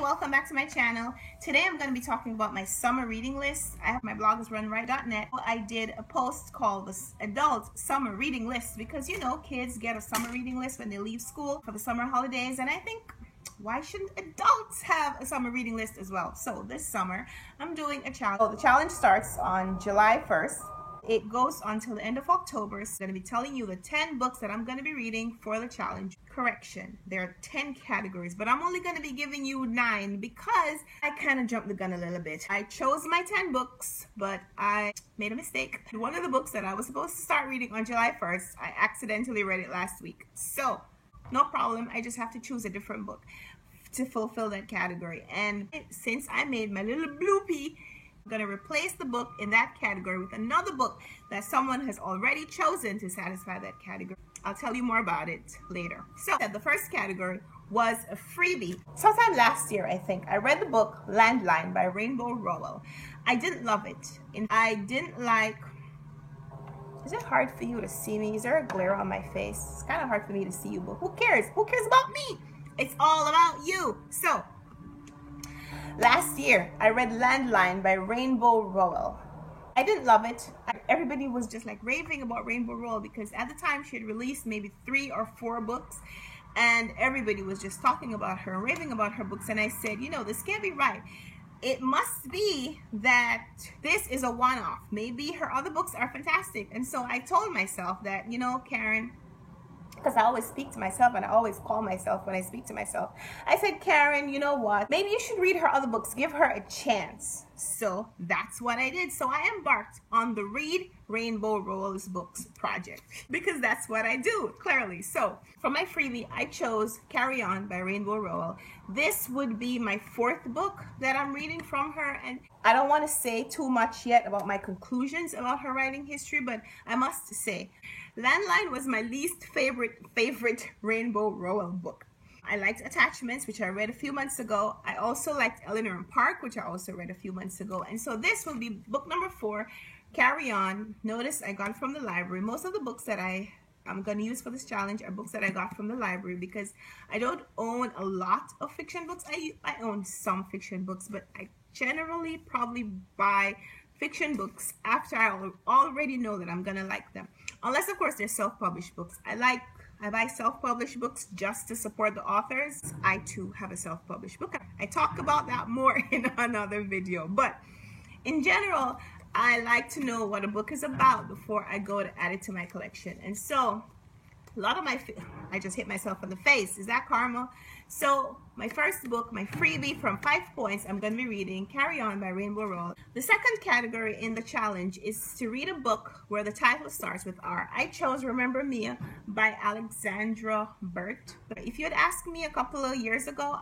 welcome back to my channel. Today I'm going to be talking about my summer reading list. I have my blog is runright.net. I did a post called the adult summer reading list because you know kids get a summer reading list when they leave school for the summer holidays, and I think why shouldn't adults have a summer reading list as well? So this summer I'm doing a challenge. So the challenge starts on July 1st. It goes until the end of October. So I'm going to be telling you the 10 books that I'm going to be reading for the challenge. Correction, there are 10 categories, but I'm only going to be giving you 9 because I kind of jumped the gun a little bit. I chose my 10 books, but I made a mistake. One of the books that I was supposed to start reading on July 1st, I accidentally read it last week. So no problem, I just have to choose a different book to fulfill that category. And since I made my little bloopy, I'm going to replace the book in that category with another book that someone has already chosen to satisfy that category. I'll tell you more about it later. So the first category was a freebie. Sometime last year, I think, I read the book Landline by Rainbow Rowell. I didn't love it. And I didn't like... Is it hard for you to see me? Is there a glare on my face? It's kind of hard for me to see you, but who cares? Who cares about me? It's all about you. So last year, I read Landline by Rainbow Rowell. I didn't love it. Everybody was just like raving about Rainbow Rowell because at the time she had released maybe 3 or 4 books and everybody was just talking about her, raving about her books. And I said, you know, this can't be right. It must be that this is a one-off. Maybe her other books are fantastic. And so I told myself that, you know, Karen, because I always speak to myself and I always call myself when I speak to myself. I said, Karen, you know what? Maybe you should read her other books. Give her a chance. So that's what I did. So I embarked on the Read Rainbow Rowell's Books project because that's what I do, clearly. So for my freebie, I chose Carry On by Rainbow Rowell. This would be my 4th book that I'm reading from her. And I don't want to say too much yet about my conclusions about her writing history, but I must say, Landline was my least favorite Rainbow Rowell book. I liked Attachments, which I read a few months ago. I also liked Eleanor and Park, which I also read a few months ago. And so this will be book number 4, Carry On. Notice I got from the library. Most of the books that I'm going to use for this challenge are books that I got from the library because I don't own a lot of fiction books. I own some fiction books, but I generally probably buy fiction books after I already know that I'm going to like them. Unless, of course, they're self-published books. I buy self-published books just to support the authors. I too have a self-published book. I talk about that more in another video. But in general, I like to know what a book is about before I go to add it to my collection. And so a lot of I just hit myself in the face. Is that karma? So my first book, my freebie from 5 points, I'm going to be reading Carry On by Rainbow Rowell. The second category in the challenge is to read a book where the title starts with R. I chose Remember Mia by Alexandra Burt. If you had asked me a couple of years ago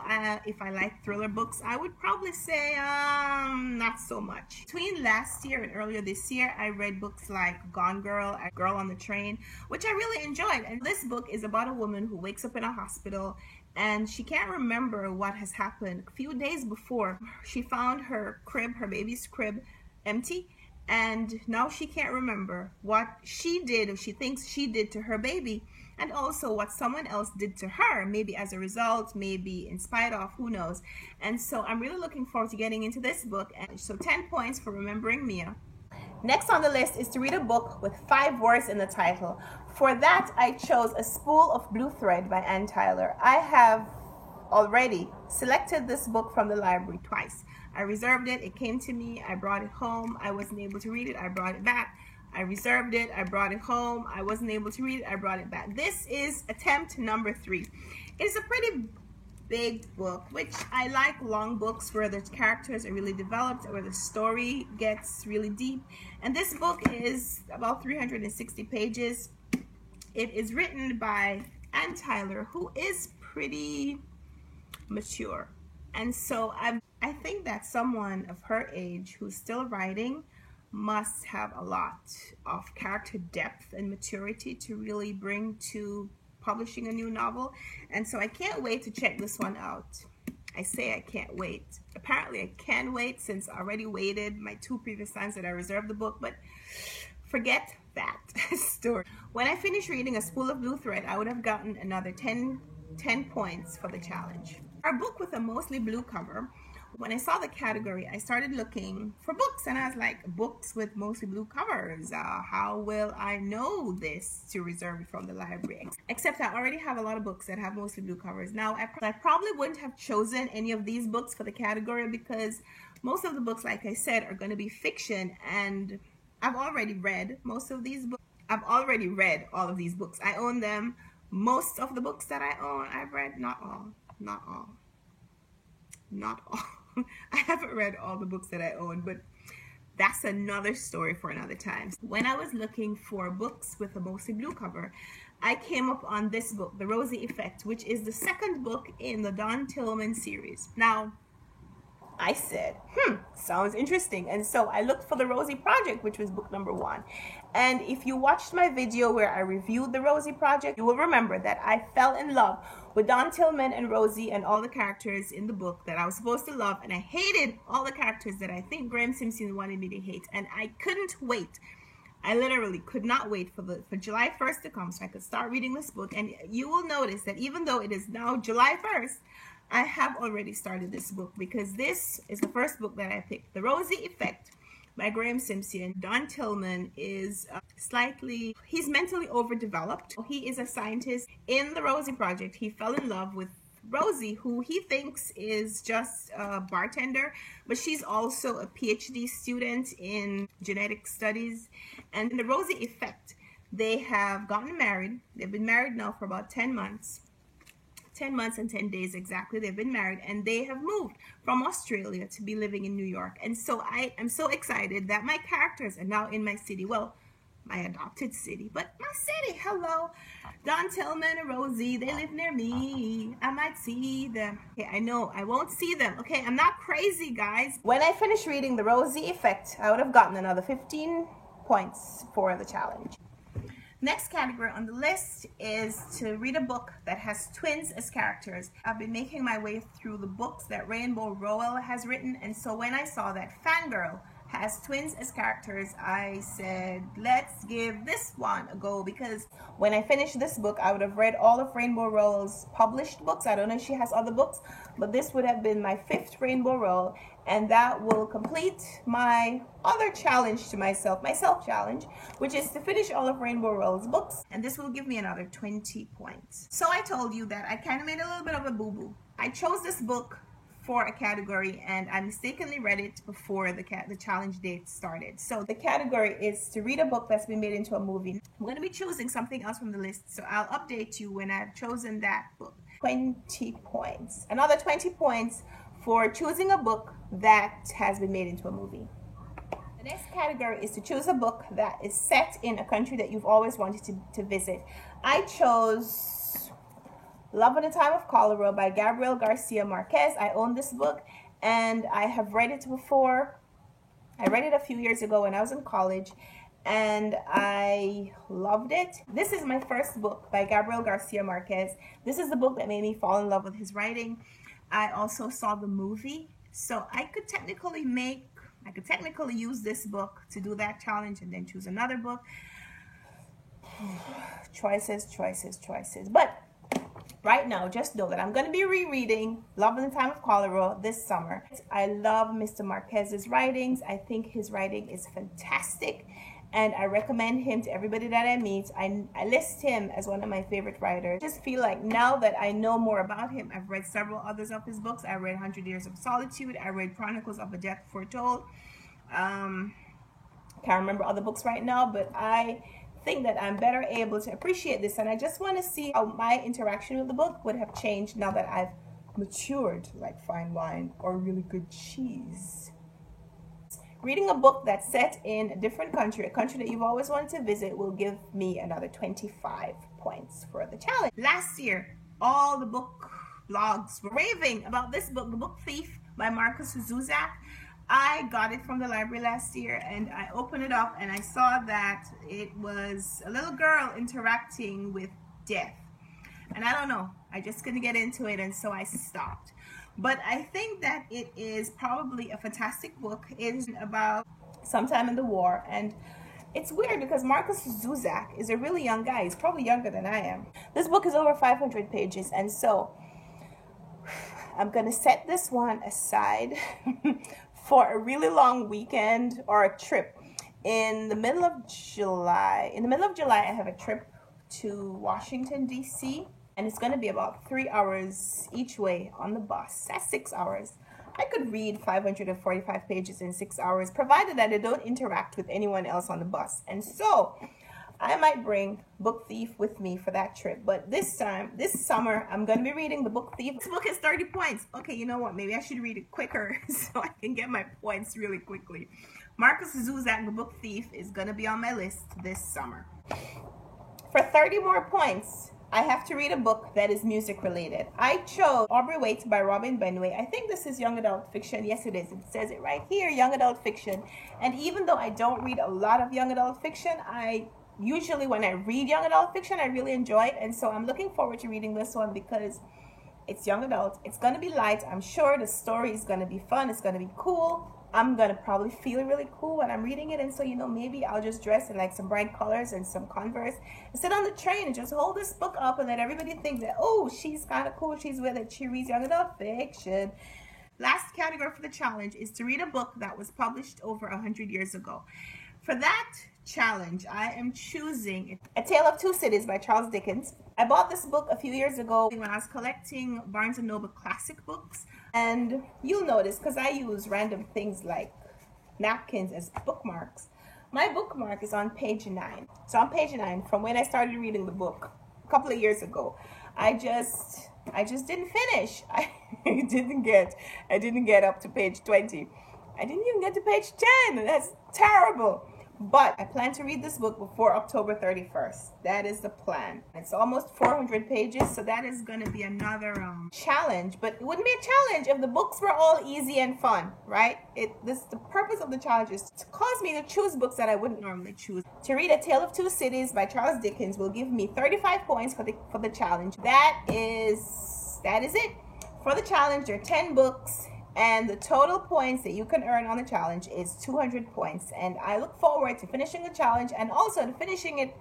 if I like thriller books, I would probably say not so much. Between last year and earlier this year, I read books like Gone Girl, Girl on the Train, which I really enjoyed. And this book is about a woman who wakes up in a hospital and she can't remember what has happened. A few days before, she found her crib, her baby's crib, empty, and now she can't remember what she did or she thinks she did to her baby, and also what someone else did to her, maybe as a result, maybe in spite of, who knows. And so I'm really looking forward to getting into this book. And so 10 points for Remembering Mia. Next on the list is to read a book with 5 words in the title. For that, I chose A Spool of Blue Thread by Ann Tyler. I have already selected this book from the library twice. I reserved it, it came to me, I brought it home, I wasn't able to read it, I brought it back. I reserved it, I brought it home, I wasn't able to read it, I brought it back. This is attempt number 3. It's a pretty big book, which I like long books where the characters are really developed, where the story gets really deep. And this book is about 360 pages. It is written by Ann Tyler, who is pretty mature. And so I think that someone of her age who's still writing must have a lot of character depth and maturity to really bring to publishing a new novel. And so I can't wait to check this one out. I say I can't wait. Apparently I can wait since I already waited my 2 previous times that I reserved the book, but forget that story. When I finished reading A Spool of Blue Thread, I would have gotten another 10 points for the challenge. Our book with a mostly blue cover. When I saw the category, I started looking for books, and I was like, books with mostly blue covers. How will I know this to reserve it from the library? Except I already have a lot of books that have mostly blue covers. Now, I probably wouldn't have chosen any of these books for the category because most of the books, like I said, are going to be fiction, and I've already read most of these books. I've already read all of these books. I own them. Most of the books that I own, I've read. Not all. Not all. Not all. I haven't read all the books that I own, but that's another story for another time. When I was looking for books with a mostly blue cover, I came up on this book, The Rosie Effect, which is the second book in the Don Tillman series. Now, I said, sounds interesting. And so I looked for The Rosie Project, which was book number 1. And if you watched my video where I reviewed The Rosie Project, you will remember that I fell in love with Don Tillman and Rosie and all the characters in the book that I was supposed to love. And I hated all the characters that I think Graeme Simsion wanted me to hate. And I couldn't wait. I literally could not wait for July 1st to come so I could start reading this book. And you will notice that even though it is now July 1st, I have already started this book because this is the first book that I picked. The Rosie Effect by Graeme Simsion. Don Tillman is he's mentally overdeveloped. He is a scientist in the Rosie Project. He fell in love with Rosie, who he thinks is just a bartender, but she's also a PhD student in genetic studies. And in the Rosie Effect, they have gotten married. They've been married now for about 10 months. 10 months and 10 days exactly. They've been married and they have moved from Australia to be living in New York. And so I am so excited that my characters are now in my city. Well, my adopted city, but my city. Hello. Don Tillman and Rosie, they live near me. I might see them. Okay, I know I won't see them. Okay, I'm not crazy, guys. When I finished reading The Rosie Effect, I would have gotten another 15 points for the challenge. Next category on the list is to read a book that has twins as characters. I've been making my way through the books that Rainbow Rowell has written, and so when I saw that Fangirl has twins as characters, I said, let's give this one a go, because when I finished this book, I would have read all of Rainbow Rowell's published books. I don't know if she has other books, but this would have been my 5th Rainbow Rowell, and that will complete my other challenge to myself, my self-challenge, which is to finish all of Rainbow Rowell's books, and this will give me another 20 points. So I told you that I kind of made a little bit of a boo-boo. I chose this book for a category and I mistakenly read it before the challenge date started. So the category is to read a book that's been made into a movie. I'm going to be choosing something else from the list, so I'll update you when I've chosen that book. 20 points. Another 20 points for choosing a book that has been made into a movie. The next category is to choose a book that is set in a country that you've always wanted to visit. I chose Love in a Time of Cholera by Gabriel Garcia Marquez. I own this book and I have read it before. I read it a few years ago when I was in college and I loved it. This is my first book by Gabriel Garcia Marquez. This is the book that made me fall in love with his writing. I also saw the movie, so I could technically use this book to do that challenge and then choose another book. Choices. But right now, just know that I'm going to be rereading Love in the Time of Cholera this summer. I love Mr. Marquez's writings. I think his writing is fantastic, and I recommend him to everybody that I meet. I list him as one of my favorite writers. I just feel like now that I know more about him, I've read several others of his books. I read 100 Years of Solitude. I read Chronicles of a Death Foretold. Can't remember other books right now, but I think that I'm better able to appreciate this, and I just want to see how my interaction with the book would have changed now that I've matured like fine wine or really good cheese. Reading a book that's set in a different country, a country that you've always wanted to visit, will give me another 25 points for the challenge. Last year, all the book blogs were raving about this book, The Book Thief by Markus Zusak. I got it from the library last year and I opened it up and I saw that it was a little girl interacting with death. And I don't know, I just couldn't get into it, and so I stopped. But I think that it is probably a fantastic book. It is about sometime in the war, and it's weird because Markus Zusak is a really young guy. He's probably younger than I am. This book is over 500 pages, and so I'm going to set this one aside for a really long weekend or a trip. In the middle of July, I have a trip to Washington, D.C., and it's going to be about 3 hours each way on the bus. That's 6 hours. I could read 545 pages in 6 hours, provided that I don't interact with anyone else on the bus. And so I might bring Book Thief with me for that trip. But this summer, I'm going to be reading The Book Thief. This book is 30 points. Okay, you know what? Maybe I should read it quicker so I can get my points really quickly. Markus Zusak, The Book Thief, is going to be on my list this summer. For 30 more points, I have to read a book that is music related. I chose Aubrey Waite by Robin Benway. I think this is young adult fiction. Yes, it is. It says it right here, young adult fiction. And even though I don't read a lot of young adult fiction, usually when I read young adult fiction, I really enjoy it. And so I'm looking forward to reading this one because it's young adult. It's going to be light. I'm sure the story is going to be fun. It's going to be cool. I'm going to probably feel really cool when I'm reading it. And so, maybe I'll just dress in like some bright colors and some Converse and sit on the train and just hold this book up and let everybody think that, oh, she's kind of cool. She's with it. She reads young adult fiction. Last category for the challenge is to read a book that was published over 100 years ago. For that challenge, I am choosing A Tale of Two Cities by Charles Dickens. I bought this book a few years ago when I was collecting Barnes & Noble classic books. And you'll notice, because I use random things like napkins as bookmarks, my bookmark is on page 9. So on page 9, from when I started reading the book a couple of years ago, I just didn't finish. I didn't get up to page 20. I didn't even get to page 10. That's terrible. But I plan to read this book before October 31st. That is the plan. It's almost 400 pages, so that is going to be another challenge. But it wouldn't be a challenge if the books were all easy and fun, right? The purpose of the challenge is to cause me to choose books that I wouldn't normally choose. To read A Tale of Two Cities by Charles Dickens will give me 35 points for the challenge. That is it. For the challenge, there are 10 books. And the total points that you can earn on the challenge is 200 points. And I look forward to finishing the challenge and also to finishing it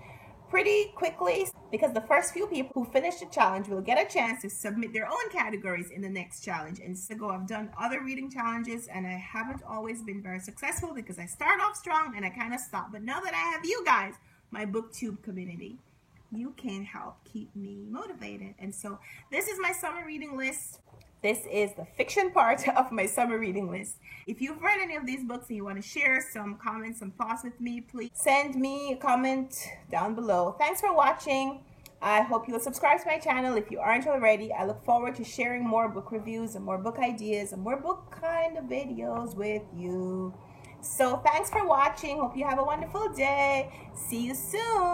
pretty quickly, because the first few people who finish the challenge will get a chance to submit their own categories in the next challenge. And so I've done other reading challenges and I haven't always been very successful because I start off strong and I kind of stop. But now that I have you guys, my BookTube community, you can help keep me motivated. And so this is my summer reading list. This is the fiction part of my summer reading list. If you've read any of these books and you want to share some comments, some thoughts with me, please send me a comment down below. Thanks for watching. I hope you'll subscribe to my channel if you aren't already. I look forward to sharing more book reviews and more book ideas and more book kind of videos with you. So thanks for watching. Hope you have a wonderful day. See you soon.